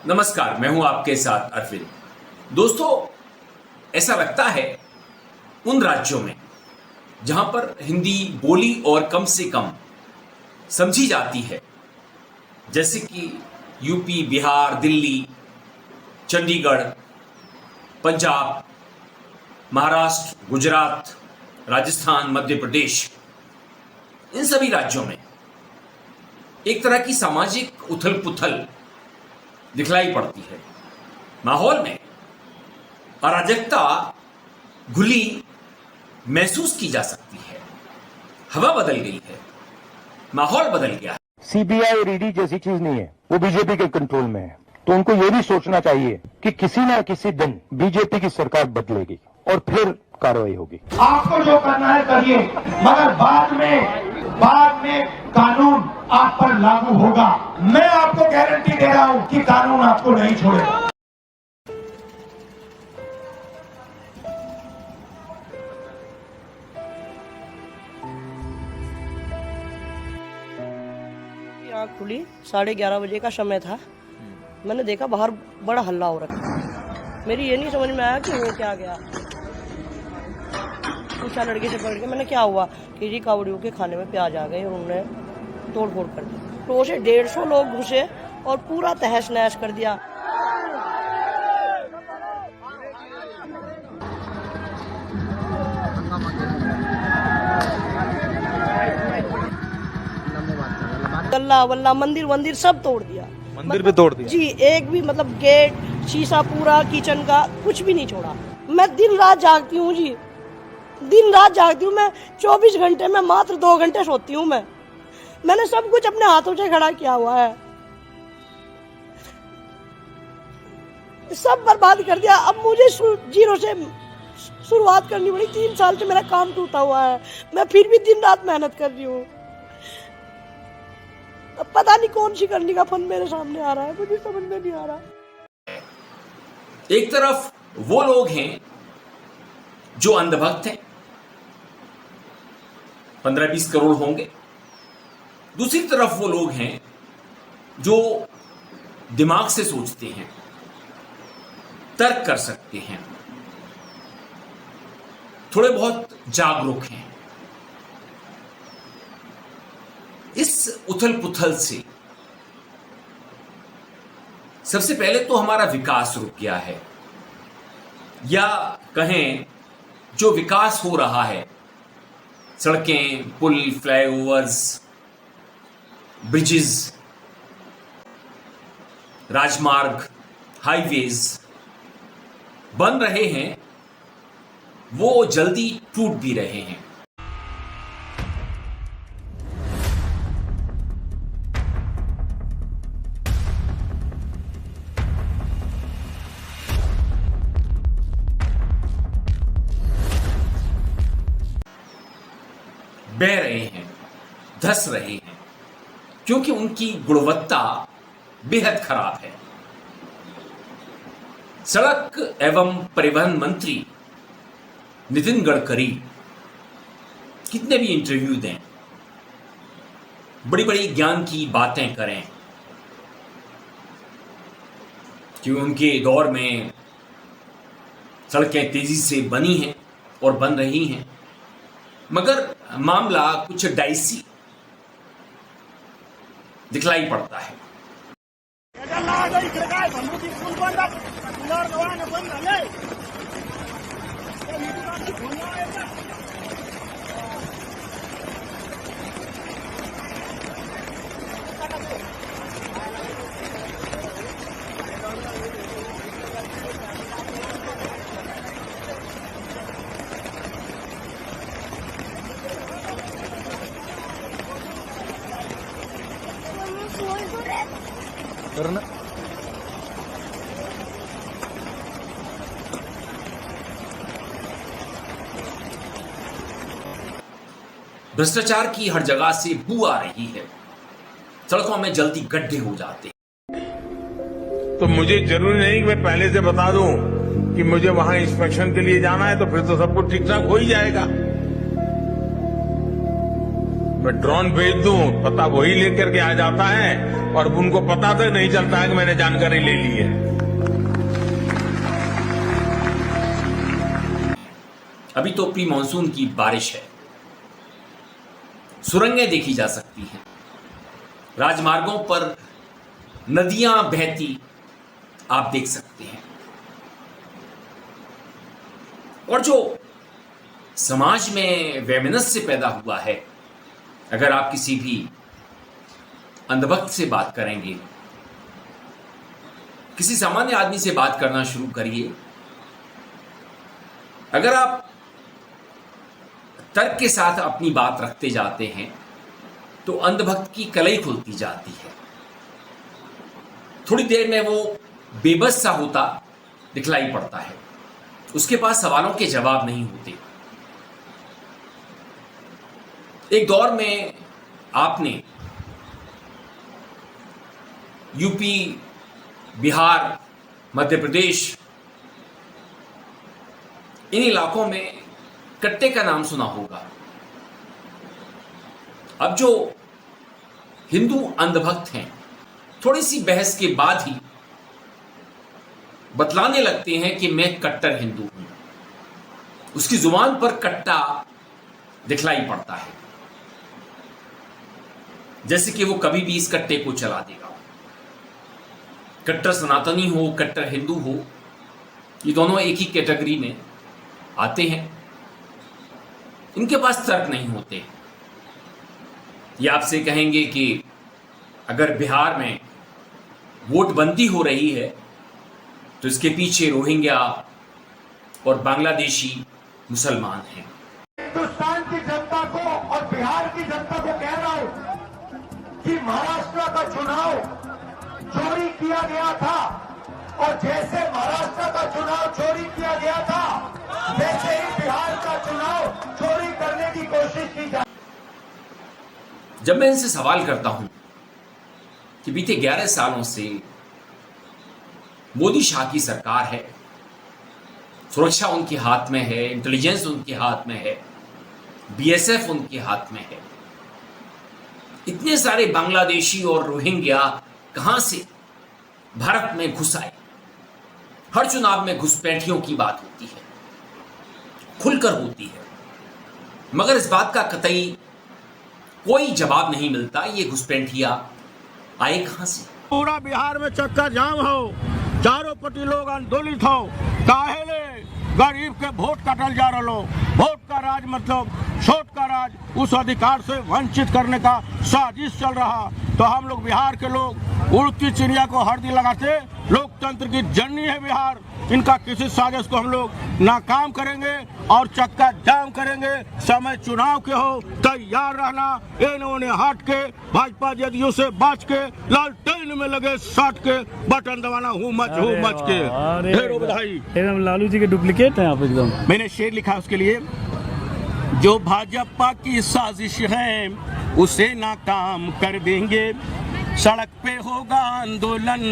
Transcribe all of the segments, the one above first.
नमस्कार, मैं हूं आपके साथ अरविंद। दोस्तों, ऐसा लगता है उन राज्यों में जहां पर हिंदी बोली और कम से कम समझी जाती है, जैसे कि यूपी, बिहार, दिल्ली, चंडीगढ़, पंजाब, महाराष्ट्र, गुजरात, राजस्थान, मध्य प्रदेश, इन सभी राज्यों में एक तरह की सामाजिक उथल पुथल दिखलाई पड़ती है। माहौल में अराजकता घुली महसूस की जा सकती है। हवा बदल गई है, माहौल बदल गया है। सीबीआई और ईडी जैसी चीज नहीं है, वो बीजेपी के कंट्रोल में है। तो उनको ये भी सोचना चाहिए कि किसी ना किसी दिन बीजेपी की सरकार बदलेगी और फिर कार्रवाई होगी। आपको जो करना है करिए, मगर बाद में कानून आप पर लागू होगा। मैं आपको गारंटी दे रहा हूं कि कानून आपको नहीं छोड़ेगा। आँख खुली, 11:30 बजे का समय था। मैंने देखा बाहर बड़ा हल्ला हो रखा है। मेरी ये नहीं समझ में आया कि वो क्या गया। पूछा लड़के से पकड़ के, मैंने क्या हुआ कि जी कावड़ियों के खाने में प्याज आ गए, उन्होंने तोड़ फोड़ कर दी। तो से 150 लोग घुसे और पूरा तहस नहस कर दिया। गल्ला वल्ला मंदिर सब तोड़ दिया। मंदिर भी तोड़ दिया जी, एक भी मतलब गेट शीशा पूरा किचन का कुछ भी नहीं छोड़ा। मैं दिन रात जागती हूँ जी, दिन रात जागती हूँ। मैं 24 घंटे में मात्र 2 घंटे सोती हूँ। मैंने सब कुछ अपने हाथों से खड़ा किया हुआ है, सब बर्बाद कर दिया। अब मुझे जीरो से शुरुआत करनी पड़ी। 3 साल से मेरा काम टूटा हुआ है, मैं फिर भी दिन रात मेहनत कर रही हूँ। अब पता नहीं कौन सी करने का फन मेरे सामने आ रहा है, मुझे समझ में नहीं आ रहा। एक तरफ वो लोग हैं जो अंधभक्त हैं, 15-20 करोड़ होंगे। दूसरी तरफ वो लोग हैं जो दिमाग से सोचते हैं, तर्क कर सकते हैं, थोड़े बहुत जागरूक हैं। इस उथल पुथल से सबसे पहले तो हमारा विकास रुक गया है, या कहें जो विकास हो रहा है, सड़कें, पुल, फ्लाईओवर्स, ब्रिजेस, राजमार्ग, हाईवेज बन रहे हैं, वो जल्दी टूट भी रहे हैं। बह रहे हैं, धस रहे हैं, क्योंकि उनकी गुणवत्ता बेहद खराब है। सड़क एवं परिवहन मंत्री नितिन गडकरी कितने भी इंटरव्यू दें, बड़ी बड़ी ज्ञान की बातें करें कि उनके दौर में सड़कें तेजी से बनी हैं और बन रही हैं, मगर मामला कुछ डाइसी दिखलाई पड़ता है। करना भ्रष्टाचार की हर जगह से बू आ रही है, सड़कों में जल्दी गड्ढे हो जाते हैं। तो मुझे जरूरी नहीं कि मैं पहले से बता दूं कि मुझे वहां इंस्पेक्शन के लिए जाना है, तो फिर तो सब कुछ ठीक ठाक हो ही जाएगा। मैं ड्रोन भेज दूं, पता वही लेकर के आ जाता है और उनको पता तक नहीं चलता है कि मैंने जानकारी ले ली है। अभी तो प्री मानसून की बारिश है, सुरंगें देखी जा सकती हैं, राजमार्गों पर नदियां बहती आप देख सकते हैं। और जो समाज में वैमनस्य पैदा हुआ है, अगर आप किसी भी अंधभक्त से बात करेंगे, किसी सामान्य आदमी से बात करना शुरू करिए, अगर आप तर्क के साथ अपनी बात रखते जाते हैं तो अंधभक्त की कलई खुलती जाती है। थोड़ी देर में वो बेबस सा होता दिखलाई पड़ता है, उसके पास सवालों के जवाब नहीं होते। एक दौर में आपने यूपी, बिहार, मध्य प्रदेश, इन इलाकों में कट्टे का नाम सुना होगा। अब जो हिंदू अंधभक्त हैं, थोड़ी सी बहस के बाद ही बतलाने लगते हैं कि मैं कट्टर हिंदू हूं। उसकी जुबान पर कट्टा दिखलाई पड़ता है, जैसे कि वो कभी भी इस कट्टे को चला देगा। कट्टर सनातनी हो, कट्टर हिंदू हो, ये दोनों एक ही कैटेगरी में आते हैं। इनके पास तर्क नहीं होते। ये आपसे कहेंगे कि अगर बिहार में वोटबंदी हो रही है तो इसके पीछे रोहिंग्या और बांग्लादेशी मुसलमान हैं। हिंदुस्तान की जनता को और बिहार की जनता को कह रहा हूं कि महाराष्ट्र का चुनाव चोरी किया गया था, और जैसे महाराष्ट्र का चुनाव चोरी किया गया था, वैसे ही बिहार का चुनाव चोरी करने की कोशिश की जा। जब मैं इनसे सवाल करता हूं कि बीते 11 सालों से मोदी शाह की सरकार है, सुरक्षा उनके हाथ में है, इंटेलिजेंस उनके हाथ में है, बीएसएफ उनके हाथ में है, इतने सारे बांग्लादेशी और रोहिंग्या कहां से भारत में घुस आए? हर चुनाव में घुसपैठियों की बात होती है, खुलकर होती है, मगर इस बात का कतई कोई जवाब नहीं मिलता। ये घुसपैठिया आए कहां से? पूरा बिहार में चक्का जाम हो, चारों पट्टी लोग आंदोलित हो, काहेले गरीब के वोट काटल जा रहा। वोट का राज मतलब छोट का राज, उस अधिकार से वंचित करने का साजिश चल रहा। तो हम लोग बिहार के लोग उड़ती चिड़िया को हरदी लगाते, लोकतंत्र की जननी है बिहार, इनका किसी साजिश को हम लोग नाकाम करेंगे और चक्का जाम करेंगे। समय चुनाव के हो, तैयार रहना, इन्होंने हट के भाजपा जदयू से बच के लालटेन में लगे साट के बटन दबाना, हूँ मच के। ढेरों बधाई। एकदम लालू जी के डुप्लीकेट हैं आप एकदम। मैंने शेर लिखा उसके लिए, जो भाजपा की साजिश है उसे नाकाम कर देंगे, सड़क पे होगा आंदोलन,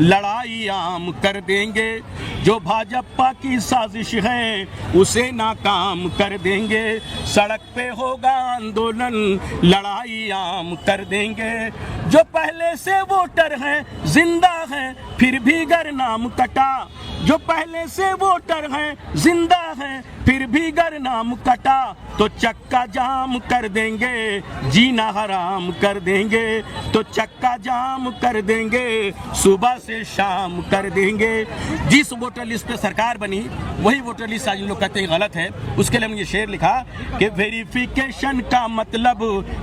लड़ाई आम कर देंगे। जो भाजपा की साजिश है उसे नाकाम कर देंगे, सड़क पे होगा आंदोलन, लड़ाई आम कर देंगे। जो पहले से वोटर हैं जिंदा हैं फिर भी गर नाम कटा, जो पहले से वोटर हैं जिंदा हैं फिर भी गर नाम कटा, तो चक्का जाम कर देंगे, जीना हराम कर देंगे। तो चक्का जाम कर देंगे, सुबह से शाम कर देंगे। जिस वोटर लिस्ट पे सरकार बनी वही वोटर लिस्ट आज लोग कहते हैं गलत है। उसके लिए मैंने ये शेर लिखा कि वेरिफिकेशन का मतलब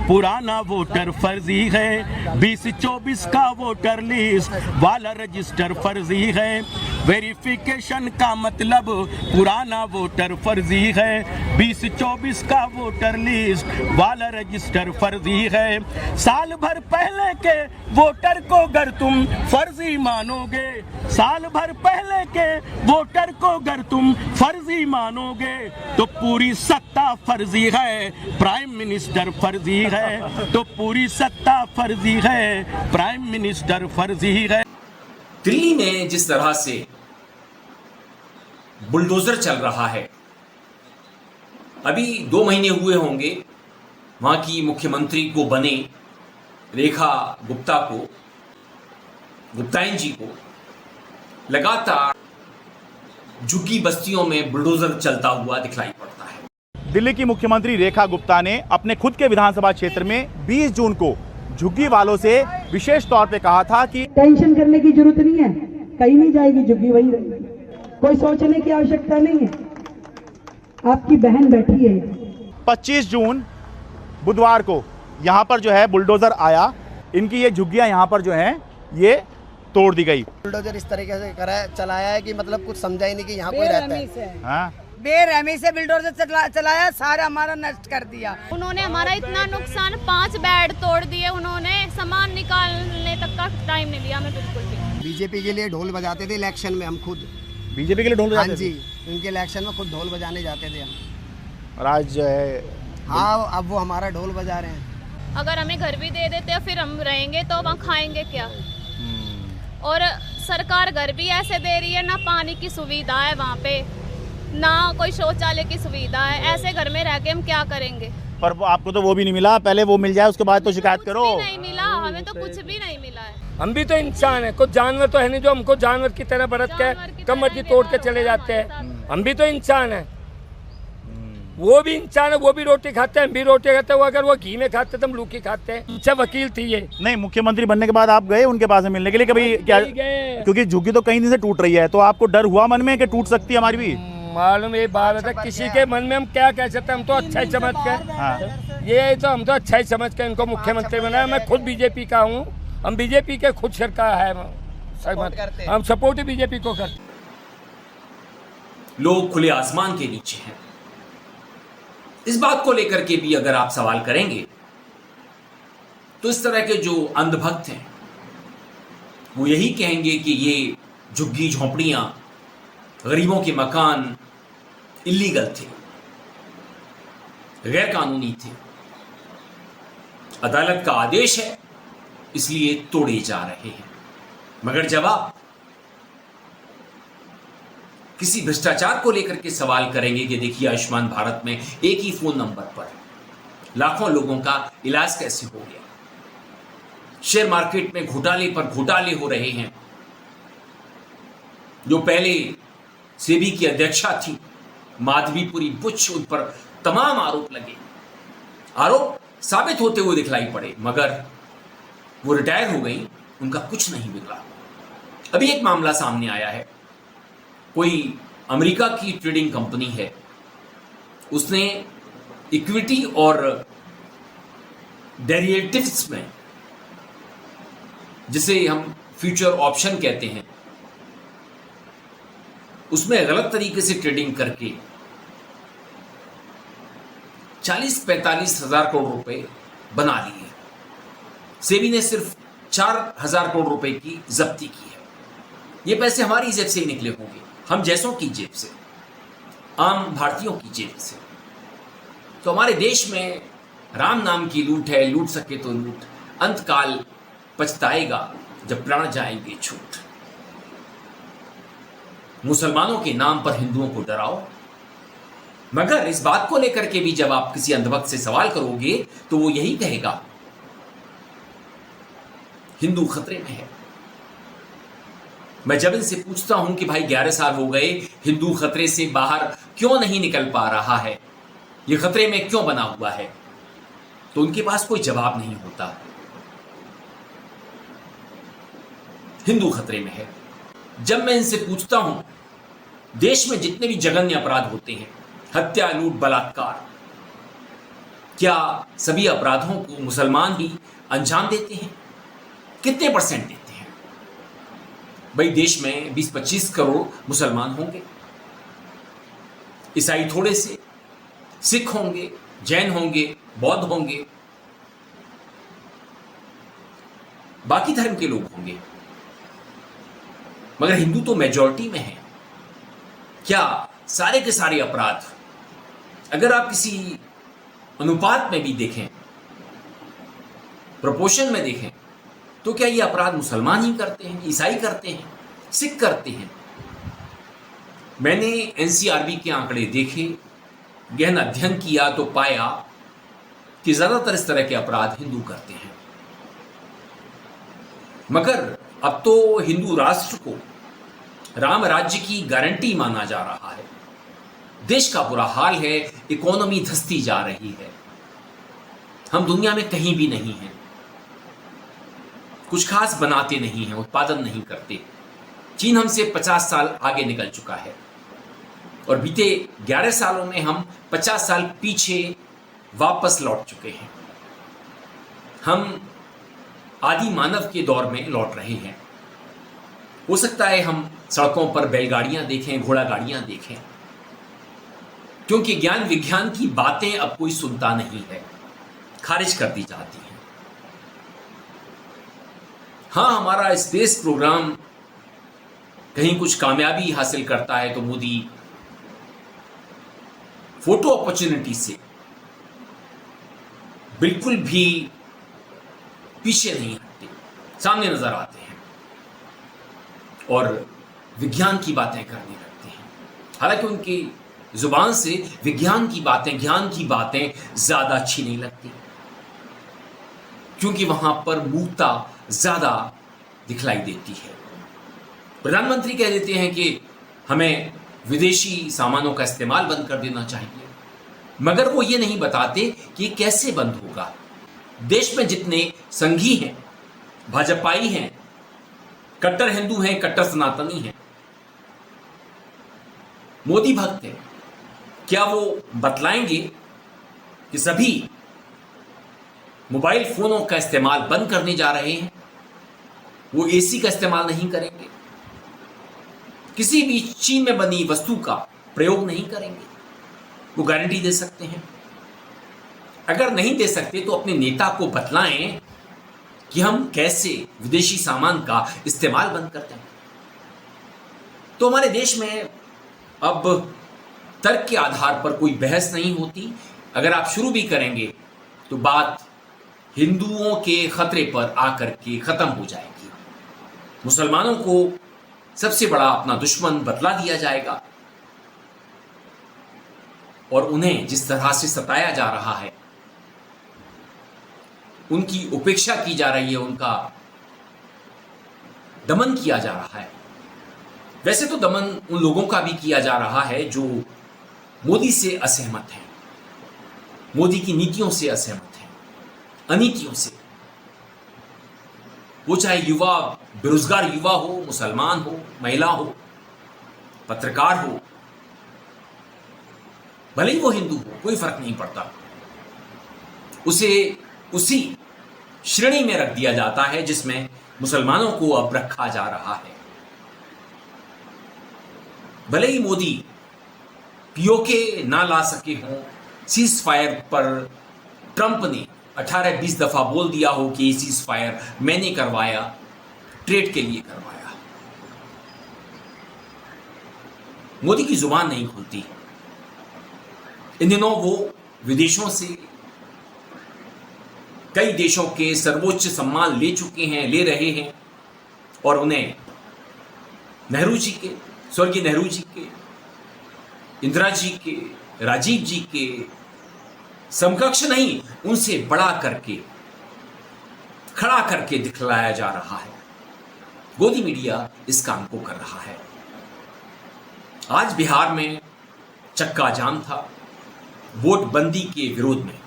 पुराना वोटर फर्जी है, 2024 का वोटर लिस्ट वाला रजिस्टर फर्जी है। वेरिफिकेशन का मतलब पुराना वोटर फर्जी है, 2024 का वोटर लिस्ट वाला रजिस्टर फर्जी है। साल भर पहले के वोटर को अगर तुम फर्जी मानोगे, साल भर पहले के वोटर को अगर तुम फर्जी मानोगे, तो पूरी सत्ता फर्जी है, प्राइम मिनिस्टर फर्जी है। तो पूरी सत्ता फर्जी है, प्राइम मिनिस्टर फर्जी है। दिल्ली में जिस तरह से बुलडोजर चल रहा है, अभी 2 महीने हुए होंगे वहां की मुख्यमंत्री को बने रेखा गुप्तायन जी को लगातार झुग्गी बस्तियों में बुलडोजर चलता हुआ दिखलाई पड़ता है। दिल्ली की मुख्यमंत्री रेखा गुप्ता ने अपने खुद के विधानसभा क्षेत्र में 20 जून को झुग्गी वालों से विशेष तौर पे कहा था कि टेंशन करने की जरूरत नहीं है, कहीं नहीं जाएगी झुग्गी, वहीं रहेगी, कोई सोचने की आवश्यकता नहीं है। आपकी बहन बैठी है। 25 जून बुधवार को यहाँ पर जो है बुलडोजर आया, इनकी ये झुग्गियाँ यहाँ पर जो हैं ये तोड़ दी गई। बुलडोजर इस तरीके से चलाया है कि मतलब कुछ समझा ही नहीं कि यहाँ कोई रहता है। हाँ? बेरहमी से बुलडोजर चलाया, सारा हमारा नष्ट कर दिया। उन्होंने हमारा इतना नुकसान, 5 बेड तोड़ दिए उन्होंने, सामान निकालने तक का टाइम नहीं लिया हमें बिल्कुल भी। बीजेपी के लिए ढोल बजाते थे इलेक्शन में हम खुद। बीजेपी के लिए ढोल बजाते थे? हाँ जी, उनके इलेक्शन में खुद ढोल बजाने जाते थे हम। और आज जो है हाँ, अब वो हमारा ढोल बजा रहे हैं। अगर हमें घर भी दे देते फिर हम रहेंगे तो वहाँ खाएंगे क्या? और सरकार घर भी ऐसे दे रही है, ना पानी की सुविधा है वहाँ पे, ना कोई शौचालय की सुविधा है। ऐसे घर में रह के हम क्या करेंगे? पर आपको तो वो भी नहीं मिला, पहले वो मिल जाए उसके बाद तो शिकायत करो। कुछ भी नहीं मिला, हमें तो कुछ भी नहीं मिला है। हम भी तो इंसान है, कुछ जानवर तो है नहीं जो हमको जानवर की तरह बरत के कमर की तोड़ के चले जाते हैं। हम भी तो इंसान है, वो भी इंसान है, वो भी रोटी खाते हैं, हम भी रोटी खाते हैं। वो अगर वो घी में खाते तो हम लूकी खाते हैं। अच्छा वकील थी ये। नहीं, मुख्यमंत्री बनने के बाद आप गए उनके पास में मिलने के लिए कभी? क्या, क्योंकि झुग्गी तो कई दिन से टूट रही है, तो आपको डर हुआ मन में कि टूट सकती है हमारी भी? मालूम ये बात है, किसी के मन में हम क्या कह सकते हैं? हम तो अच्छा ही समझ के हाँ। ये तो हम तो अच्छा ही समझ के इनको मुख्यमंत्री बनाया। मैं खुद बीजेपी का हूँ, हम बीजेपी के खुद सरकार है, हम सपोर्ट ही बीजेपी को करते। लोग खुले आसमान के नीचे हैं। इस बात को लेकर के भी अगर आप सवाल करेंगे तो इस तरह के जो अंधभक्त हैं वो यही कहेंगे कि ये झुग्गी झोंपड़ियां, गरीबों के मकान इलीगल थे, गैर कानूनी थे, अदालत का आदेश है इसलिए तोड़े जा रहे हैं। मगर जवाब किसी भ्रष्टाचार को लेकर के सवाल करेंगे कि देखिए आयुष्मान भारत में एक ही फोन नंबर पर लाखों लोगों का इलाज कैसे हो गया, शेयर मार्केट में घोटाले पर घोटाले हो रहे हैं, जो पहले सेबी की अध्यक्षा थी माधवीपुरी बुच, उन पर तमाम आरोप लगे, आरोप साबित होते हुए दिखलाई पड़े, मगर वो रिटायर हो गई, उनका कुछ नहीं बिगड़ा। अभी एक मामला सामने आया है, कोई अमेरिका की ट्रेडिंग कंपनी है, उसने इक्विटी और डेरिवेटिव्स में, जिसे हम फ्यूचर ऑप्शन कहते हैं, उसमें गलत तरीके से ट्रेडिंग करके 40-45 हजार करोड़ रुपए बना लिए। सेबी ने सिर्फ 4,000 करोड़ रुपए की जब्ती की है। ये पैसे हमारी जेब से ही निकले होंगे, हम जैसों की जेब से, आम भारतीयों की जेब से। तो हमारे देश में राम नाम की लूट है, लूट सके तो लूट, अंतकाल पछताएगा जब प्राण जाएंगे छूट। मुसलमानों के नाम पर हिंदुओं को डराओ, मगर इस बात को लेकर के भी जब आप किसी अंधभक्त से सवाल करोगे तो वो यही कहेगा हिंदू खतरे में है। मैं जब इनसे पूछता हूं कि भाई 11 साल हो गए, हिंदू खतरे से बाहर क्यों नहीं निकल पा रहा है, ये खतरे में क्यों बना हुआ है, तो उनके पास कोई जवाब नहीं होता। हिंदू खतरे में है। जब मैं इनसे पूछता हूं देश में जितने भी जघन्य अपराध होते हैं, हत्या, लूट, बलात्कार, क्या सभी अपराधों को मुसलमान ही अंजाम देते हैं? कितने परसेंट देते हैं? भाई देश में 20-25 करोड़ मुसलमान होंगे, ईसाई थोड़े से, सिख होंगे, जैन होंगे, बौद्ध होंगे, बाकी धर्म के लोग होंगे, मगर हिंदू तो मेजॉरिटी में है। क्या सारे के सारे अपराध अगर आप किसी अनुपात में भी देखें, प्रोपोर्शन में देखें, तो क्या ये अपराध मुसलमान ही करते हैं, ईसाई करते हैं, सिख करते हैं? मैंने एनसीआरबी के आंकड़े देखे, गहन अध्ययन किया तो पाया कि ज्यादातर इस तरह के अपराध हिंदू करते हैं, मगर अब तो हिंदू राष्ट्र को राम राज्य की गारंटी माना जा रहा है। देश का बुरा हाल है, इकोनॉमी धंसती जा रही है, हम दुनिया में कहीं भी नहीं हैं, कुछ खास बनाते नहीं हैं, उत्पादन नहीं करते। चीन हमसे 50 साल आगे निकल चुका है और बीते 11 सालों में हम 50 साल पीछे वापस लौट चुके हैं। हम आदि मानव के दौर में लौट रहे हैं। हो सकता है हम सड़कों पर बैलगाड़ियां देखें, घोड़ा गाड़ियां देखें, क्योंकि ज्ञान विज्ञान की बातें अब कोई सुनता नहीं है, खारिज कर दी जाती हैं। हाँ, हमारा स्पेस प्रोग्राम कहीं कुछ कामयाबी हासिल करता है तो मोदी फोटो अपॉर्चुनिटी से बिल्कुल भी पीछे नहीं हटते, सामने नजर आते हैं और विज्ञान की बातें करने लगते हैं। हालांकि उनकी जुबान से विज्ञान की बातें, ज्ञान की बातें ज्यादा अच्छी नहीं लगती, क्योंकि वहां पर मूर्खता ज्यादा दिखलाई देती है। प्रधानमंत्री कह देते हैं कि हमें विदेशी सामानों का इस्तेमाल बंद कर देना चाहिए, मगर वो ये नहीं बताते कि कैसे बंद होगा। देश में जितने संघी हैं, भाजपाई हैं, कट्टर हिंदू हैं, कट्टर सनातनी हैं, मोदी भक्त हैं, क्या वो बतलाएंगे कि सभी मोबाइल फोनों का इस्तेमाल बंद करने जा रहे हैं? वो एसी का इस्तेमाल नहीं करेंगे, किसी भी चीन में बनी वस्तु का प्रयोग नहीं करेंगे। वो गारंटी दे सकते हैं। अगर नहीं दे सकते तो अपने नेता को बतलाएं कि हम कैसे विदेशी सामान का इस्तेमाल बंद करते हैं। तो हमारे देश में अब तर्क के आधार पर कोई बहस नहीं होती। अगर आप शुरू भी करेंगे तो बात हिंदुओं के खतरे पर आकर के खत्म हो जाएगी। मुसलमानों को सबसे बड़ा अपना दुश्मन बतला दिया जाएगा और उन्हें जिस तरह से सताया जा रहा है, उनकी उपेक्षा की जा रही है, उनका दमन किया जा रहा है। वैसे तो दमन उन लोगों का भी किया जा रहा है जो मोदी से असहमत हैं, मोदी की नीतियों से असहमत हैं, अनीतियों से। वो चाहे युवा, बेरोजगार युवा हो, मुसलमान हो, महिला हो, पत्रकार हो, भले ही वो हिंदू हो, कोई फर्क नहीं पड़ता, उसे उसी श्रेणी में रख दिया जाता है जिसमें मुसलमानों को अब रखा जा रहा है। भले ही मोदी पीओके ना ला सके हों, सीज फायर पर ट्रंप ने 18-20 दफा बोल दिया हो कि ये सीज फायर मैंने करवाया, ट्रेड के लिए करवाया, मोदी की जुबान नहीं खुलती। इन दिनों वो विदेशों से कई देशों के सर्वोच्च सम्मान ले चुके हैं, ले रहे हैं, और उन्हें नेहरू जी के, स्वर्गीय नेहरू जी के, इंदिरा जी के, राजीव जी के समकक्ष नहीं, उनसे बड़ा करके, खड़ा करके दिखलाया जा रहा है। गोदी मीडिया इस काम को कर रहा है। आज बिहार में चक्का जाम था वोट बंदी के विरोध में।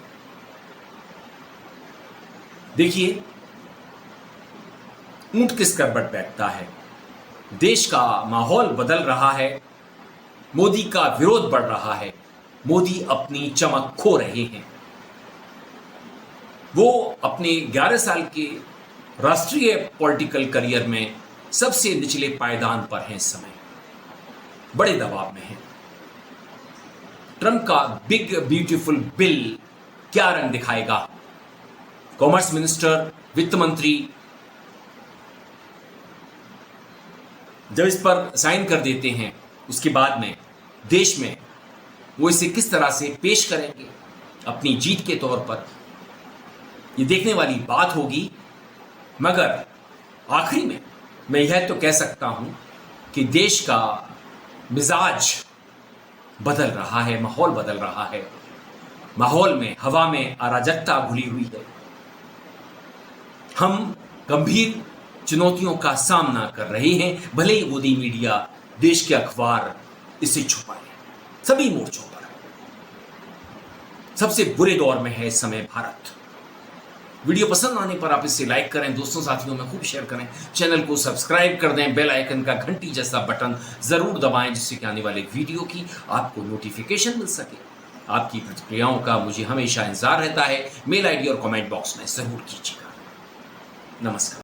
देखिए ऊंट किस कर बट बैठता है। देश का माहौल बदल रहा है, मोदी का विरोध बढ़ रहा है, मोदी अपनी चमक खो रहे हैं। वो अपने 11 साल के राष्ट्रीय पॉलिटिकल करियर में सबसे निचले पायदान पर हैं इस समय, बड़े दबाव में हैं। ट्रंप का बिग ब्यूटीफुल बिल क्या रंग दिखाएगा? कॉमर्स मिनिस्टर, वित्त मंत्री जब इस पर साइन कर देते हैं, उसके बाद में देश में वो इसे किस तरह से पेश करेंगे अपनी जीत के तौर पर, ये देखने वाली बात होगी। मगर आखिरी में मैं यह तो कह सकता हूं कि देश का मिजाज बदल रहा है, माहौल बदल रहा है। माहौल में, हवा में अराजकता घुली हुई है। हम गंभीर चुनौतियों का सामना कर रहे हैं, भले ही मोदी मीडिया, देश के अखबार इसे छुपाए। सभी मोर्चों पर सबसे बुरे दौर में है इस समय भारत। वीडियो पसंद आने पर आप इसे लाइक करें, दोस्तों साथियों में खूब शेयर करें, चैनल को सब्सक्राइब कर दें, बेल आइकन का घंटी जैसा बटन जरूर दबाएं जिससे कि आने वाले वीडियो की आपको नोटिफिकेशन मिल सके। आपकी प्रतिक्रियाओं का मुझे हमेशा इंतजार रहता है। मेल आईडी और कमेंट बॉक्स में जरूर कीजिएगा। नमस्कार।